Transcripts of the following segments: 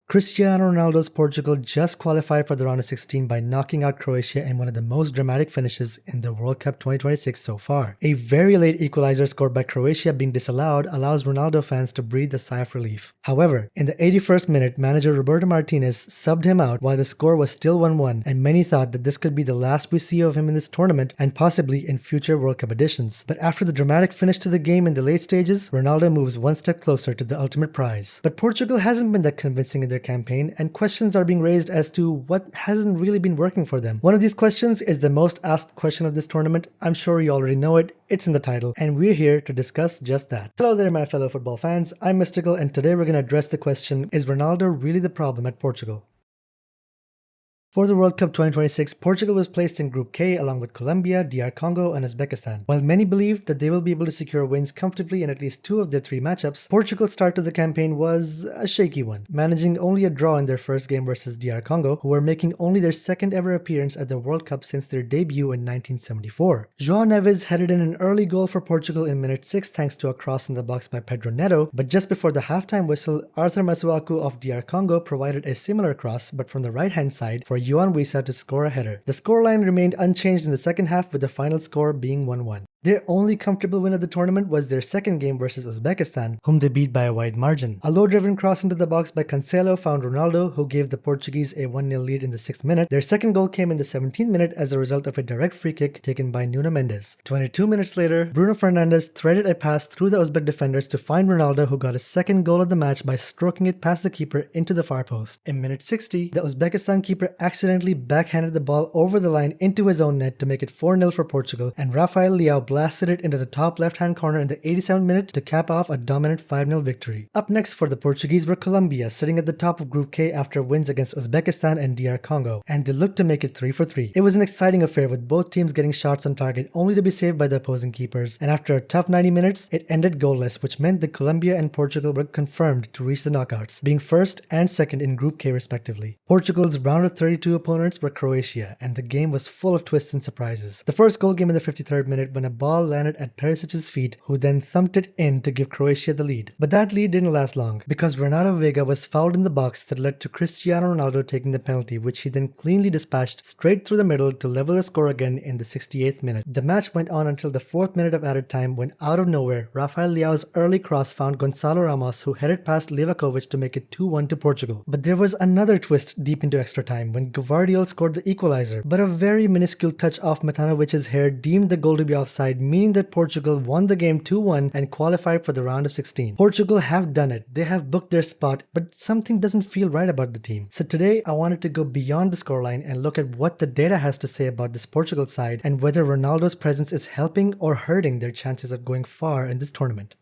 Cristiano Ronaldo's Portugal just qualified for the round of 16 by knocking out Croatia in one of the most dramatic finishes in the World Cup 2026 so far. A very late equalizer scored by Croatia being disallowed allows Ronaldo fans to breathe a sigh of relief. However, in the 81st minute, manager Roberto Martinez subbed him out while the score was still 1-1, and many thought that this could be the last we see of him in this tournament and possibly in future World Cup editions. But after the dramatic finish to the game in the late stages, Ronaldo moves one step closer to the ultimate prize. But Portugal hasn't been that convincing in their campaign, and questions are being raised as to what hasn't really been working for them. One of these questions is the most asked question of this tournament. I'm sure you already know it, it's in the title, and we're here to discuss just that. Hello there my fellow football fans, I'm Mystical, and today we're going to address the question, is Ronaldo really the problem at Portugal? For the World Cup 2026, Portugal was placed in Group K along with Colombia, DR Congo, and Uzbekistan. While many believed that they will be able to secure wins comfortably in at least 2 of their 3 matchups, Portugal's start to the campaign was a shaky one, managing only a draw in their first game versus DR Congo, who were making only their second ever appearance at the World Cup since their debut in 1974. João Neves headed in an early goal for Portugal in minute 6 thanks to a cross in the box by Pedro Neto, but just before the halftime whistle, Arthur Masuaku of DR Congo provided a similar cross but from the right hand side for Yohan Wissa to score a header. The scoreline remained unchanged in the second half, with the final score being 1-1. Their only comfortable win of the tournament was their second game versus Uzbekistan, whom they beat by a wide margin. A low-driven cross into the box by Cancelo found Ronaldo, who gave the Portuguese a 1-0 lead in the 6th minute. Their second goal came in the 17th minute as a result of a direct free kick taken by Nuno Mendes. 22 minutes later, Bruno Fernandes threaded a pass through the Uzbek defenders to find Ronaldo, who got his second goal of the match by stroking it past the keeper into the far post. In minute 60, the Uzbekistan keeper accidentally backhanded the ball over the line into his own net to make it 4-0 for Portugal, and Rafael Leao blasted it into the top left-hand corner in the 87th minute to cap off a dominant 5-0 victory. Up next for the Portuguese were Colombia, sitting at the top of Group K after wins against Uzbekistan and DR Congo, and they looked to make it 3 for 3. It was an exciting affair with both teams getting shots on target only to be saved by the opposing keepers, and after a tough 90 minutes, it ended goalless, which meant that Colombia and Portugal were confirmed to reach the knockouts, being first and second in Group K respectively. Portugal's round of 32 opponents were Croatia, and the game was full of twists and surprises. The first goal came in the 53rd minute when a ball landed at Perisic's feet, who then thumped it in to give Croatia the lead. But that lead didn't last long, because Renato Vega was fouled in the box that led to Cristiano Ronaldo taking the penalty, which he then cleanly dispatched straight through the middle to level the score again in the 68th minute. The match went on until the 4th minute of added time when out of nowhere, Rafael Leao's early cross found Goncalo Ramos, who headed past Livakovic to make it 2-1 to Portugal. But there was another twist deep into extra time when Gvardiol scored the equalizer, but a very minuscule touch off Matanovic's hair deemed the goal to be offside, meaning that Portugal won the game 2-1 and qualified for the round of 16. Portugal have done it. They have booked their spot, but something doesn't feel right about the team. So today I wanted to go beyond the scoreline and look at what the data has to say about this Portugal side and whether Ronaldo's presence is helping or hurting their chances of going far in this tournament.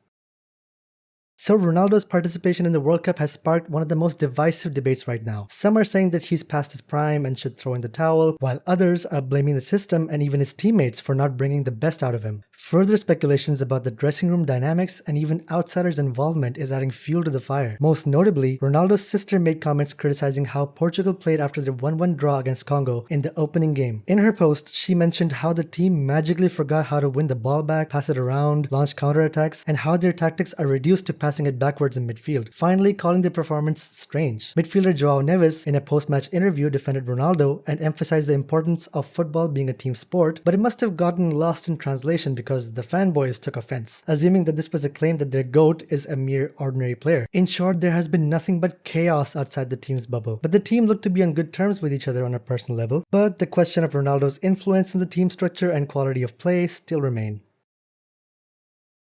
So Ronaldo's participation in the World Cup has sparked one of the most divisive debates right now. Some are saying that he's past his prime and should throw in the towel, while others are blaming the system and even his teammates for not bringing the best out of him. Further speculations about the dressing room dynamics and even outsiders' involvement is adding fuel to the fire. Most notably, Ronaldo's sister made comments criticizing how Portugal played after their 1-1 draw against Congo in the opening game. In her post, she mentioned how the team magically forgot how to win the ball back, pass it around, launch counterattacks, and how their tactics are reduced to passing it backwards in midfield, finally calling their performance strange. Midfielder João Neves in a post-match interview defended Ronaldo and emphasized the importance of football being a team sport, but it must have gotten lost in translation because the fanboys took offense, assuming that this was a claim that their GOAT is a mere ordinary player. In short, there has been nothing but chaos outside the team's bubble, but the team looked to be on good terms with each other on a personal level, but the question of Ronaldo's influence in the team structure and quality of play still remain.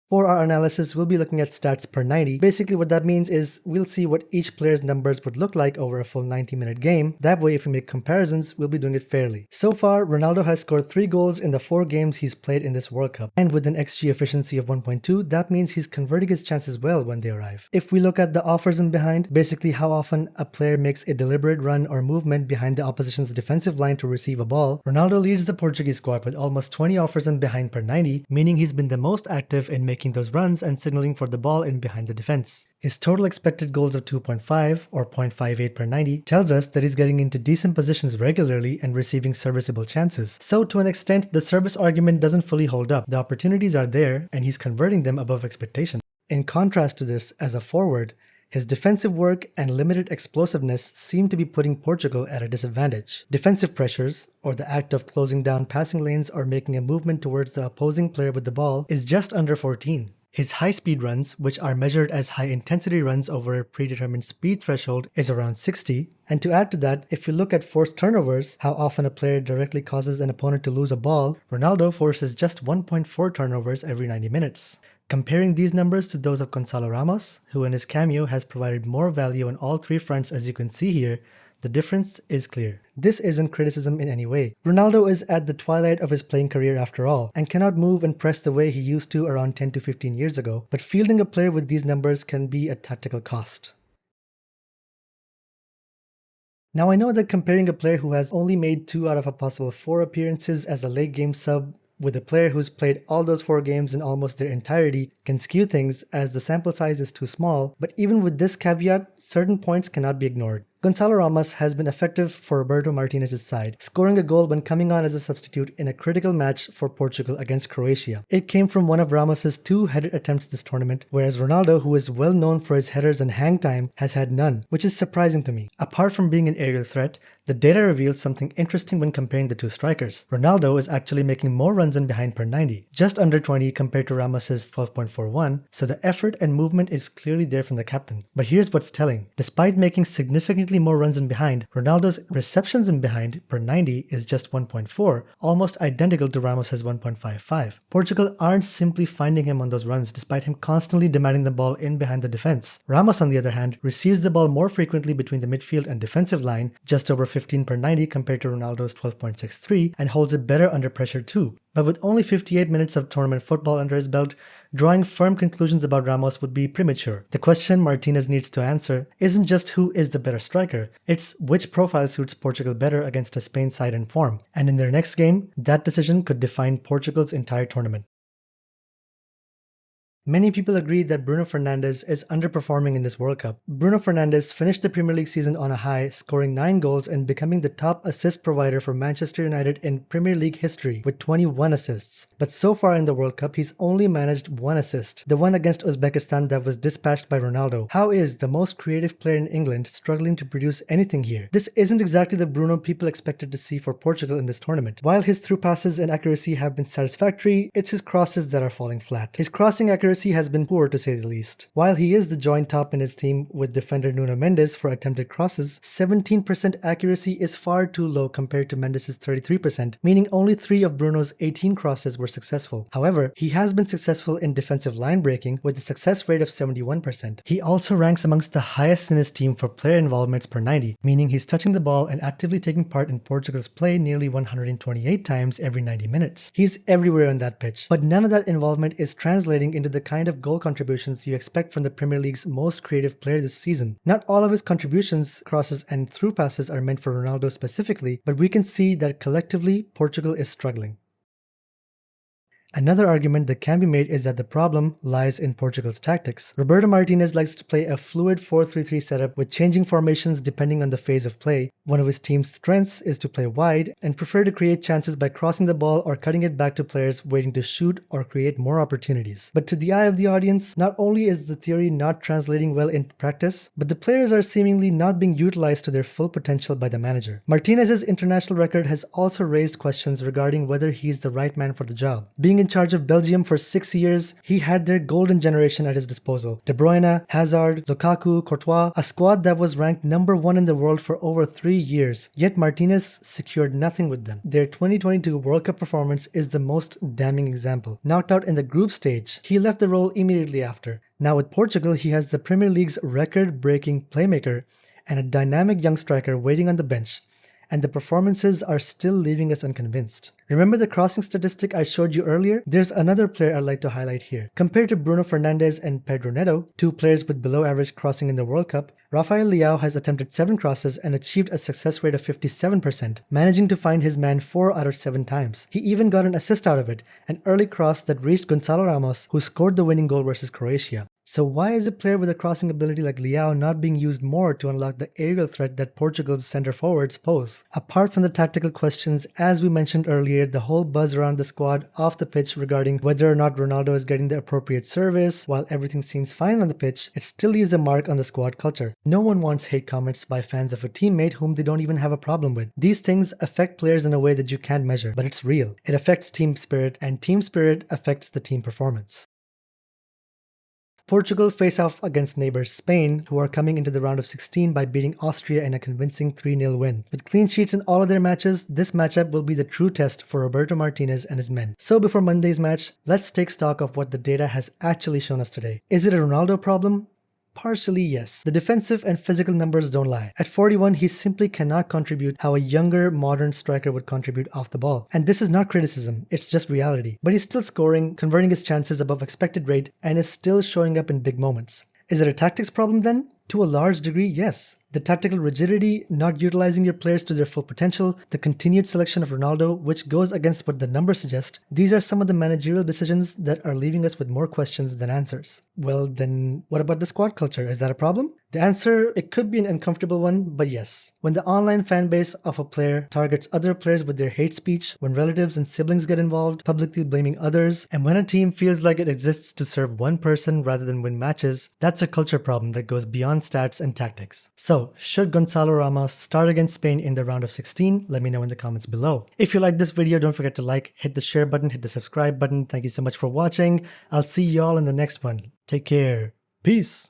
For our analysis, we'll be looking at stats per 90. Basically what that means is we'll see what each player's numbers would look like over a full 90-minute game. That way, if we make comparisons, we'll be doing it fairly. So far, Ronaldo has scored 3 goals in the 4 games he's played in this World Cup. And with an XG efficiency of 1.2, that means he's converting his chances well when they arrive. If we look at the offers in behind, basically how often a player makes a deliberate run or movement behind the opposition's defensive line to receive a ball, Ronaldo leads the Portuguese squad with almost 20 offers in behind per 90, meaning he's been the most active in making those runs and signaling for the ball in behind the defense. His total expected goals of 2.5 or 0.58 per 90 tells us that he's getting into decent positions regularly and receiving serviceable chances. So to an extent, the service argument doesn't fully hold up. The opportunities are there and he's converting them above expectation. In contrast to this, as a forward, His defensive work and limited explosiveness seem to be putting Portugal at a disadvantage. Defensive pressures, or the act of closing down passing lanes or making a movement towards the opposing player with the ball, is just under 14. His high-speed runs, which are measured as high-intensity runs over a predetermined speed threshold, is around 60. And to add to that, if you look at forced turnovers, how often a player directly causes an opponent to lose a ball, Ronaldo forces just 1.4 turnovers every 90 minutes. Comparing these numbers to those of Goncalo Ramos, who in his cameo has provided more value on all three fronts as you can see here, the difference is clear. This isn't criticism in any way. Ronaldo is at the twilight of his playing career after all, and cannot move and press the way he used to around 10 to 15 years ago, but fielding a player with these numbers can be a tactical cost. Now I know that comparing a player who has only made 2 out of a possible 4 appearances as a late game sub with a player who's played all those 4 games in almost their entirety can skew things as the sample size is too small, but even with this caveat, certain points cannot be ignored. Goncalo Ramos has been effective for Roberto Martinez's side, scoring a goal when coming on as a substitute in a critical match for Portugal against Croatia. It came from one of Ramos's 2 headed attempts this tournament, whereas Ronaldo, who is well known for his headers and hang time, has had none, which is surprising to me. Apart from being an aerial threat, the data reveals something interesting when comparing the 2 strikers. Ronaldo is actually making more runs in behind per 90, just under 20 compared to Ramos's 12.41, so the effort and movement is clearly there from the captain. But here's what's telling. Despite making significantly more runs in behind, Ronaldo's receptions in behind per 90 is just 1.4, almost identical to Ramos's 1.55. Portugal aren't simply finding him on those runs despite him constantly demanding the ball in behind the defense. Ramos, on the other hand, receives the ball more frequently between the midfield and defensive line, just over 15 per 90 compared to Ronaldo's 12.63, and holds it better under pressure too. But with only 58 minutes of tournament football under his belt, drawing firm conclusions about Ramos would be premature. The question Martinez needs to answer isn't just who is the better striker, it's which profile suits Portugal better against a Spain side in form. And in their next game, that decision could define Portugal's entire tournament. Many people agree that Bruno Fernandes is underperforming in this World Cup. Bruno Fernandes finished the Premier League season on a high, scoring 9 goals and becoming the top assist provider for Manchester United in Premier League history with 21 assists. But so far in the World Cup, he's only managed 1 assist, the one against Uzbekistan that was dispatched by Ronaldo. How is the most creative player in England struggling to produce anything here? This isn't exactly the Bruno people expected to see for Portugal in this tournament. While his through passes and accuracy have been satisfactory, it's his crosses that are falling flat. His crossing accuracy has been poor to say the least. While he is the joint top in his team with defender Nuno Mendes for attempted crosses, 17% accuracy is far too low compared to Mendes' 33%, meaning only 3 of Bruno's 18 crosses were successful. However, he has been successful in defensive line breaking with a success rate of 71%. He also ranks amongst the highest in his team for player involvements per 90, meaning he's touching the ball and actively taking part in Portugal's play nearly 128 times every 90 minutes. He's everywhere on that pitch, but none of that involvement is translating into the kind of goal contributions you expect from the Premier League's most creative player this season. Not all of his contributions, crosses, and through passes are meant for Ronaldo specifically, but we can see that collectively Portugal is struggling. Another argument that can be made is that the problem lies in Portugal's tactics. Roberto Martinez likes to play a fluid 4-3-3 setup with changing formations depending on the phase of play. One of his team's strengths is to play wide and prefer to create chances by crossing the ball or cutting it back to players waiting to shoot or create more opportunities. But to the eye of the audience, not only is the theory not translating well in practice, but the players are seemingly not being utilized to their full potential by the manager. Martinez's international record has also raised questions regarding whether he's the right man for the job. Being in charge of Belgium for 6 years, he had their golden generation at his disposal. De Bruyne, Hazard, Lukaku, Courtois, a squad that was ranked number 1 in the world for over 3 years. Yet Martinez secured nothing with them. Their 2022 World Cup performance is the most damning example. Knocked out in the group stage, he left the role immediately after. Now with Portugal, he has the Premier League's record-breaking playmaker and a dynamic young striker waiting on the bench, and the performances are still leaving us unconvinced. Remember the crossing statistic I showed you earlier? There's another player I'd like to highlight here. Compared to Bruno Fernandes and Pedro Neto, 2 players with below average crossing in the World Cup, Rafael Leao has attempted 7 crosses and achieved a success rate of 57%, managing to find his man 4 out of 7 times. He even got an assist out of it, an early cross that reached Goncalo Ramos, who scored the winning goal versus Croatia. So why is a player with a crossing ability like Leao not being used more to unlock the aerial threat that Portugal's centre forwards pose? Apart from the tactical questions, as we mentioned earlier, the whole buzz around the squad off the pitch regarding whether or not Ronaldo is getting the appropriate service, while everything seems fine on the pitch, it still leaves a mark on the squad culture. No one wants hate comments by fans of a teammate whom they don't even have a problem with. These things affect players in a way that you can't measure, but it's real. It affects team spirit, and team spirit affects the team performance. Portugal face off against neighbors Spain, who are coming into the round of 16 by beating Austria in a convincing 3-0 win. With clean sheets in all of their matches, this matchup will be the true test for Roberto Martinez and his men. So before Monday's match, let's take stock of what the data has actually shown us today. Is it a Ronaldo problem? Partially, yes. The defensive and physical numbers don't lie. At 41, he simply cannot contribute how a younger, modern striker would contribute off the ball. And this is not criticism, it's just reality. But he's still scoring, converting his chances above expected rate, and is still showing up in big moments. Is it a tactics problem then? To a large degree, yes. The tactical rigidity, not utilizing your players to their full potential, the continued selection of Ronaldo, which goes against what the numbers suggest, these are some of the managerial decisions that are leaving us with more questions than answers. Well, then what about the squad culture? Is that a problem? The answer, it could be an uncomfortable one, but yes. When the online fan base of a player targets other players with their hate speech, when relatives and siblings get involved, publicly blaming others, and when a team feels like it exists to serve one person rather than win matches, that's a culture problem that goes beyond stats and tactics. So, should Goncalo Ramos start against Spain in the round of 16? Let me know in the comments below. If you like this video, don't forget to like, hit the share button, hit the subscribe button. Thank you so much for watching. I'll see you all in the next one. Take care. Peace.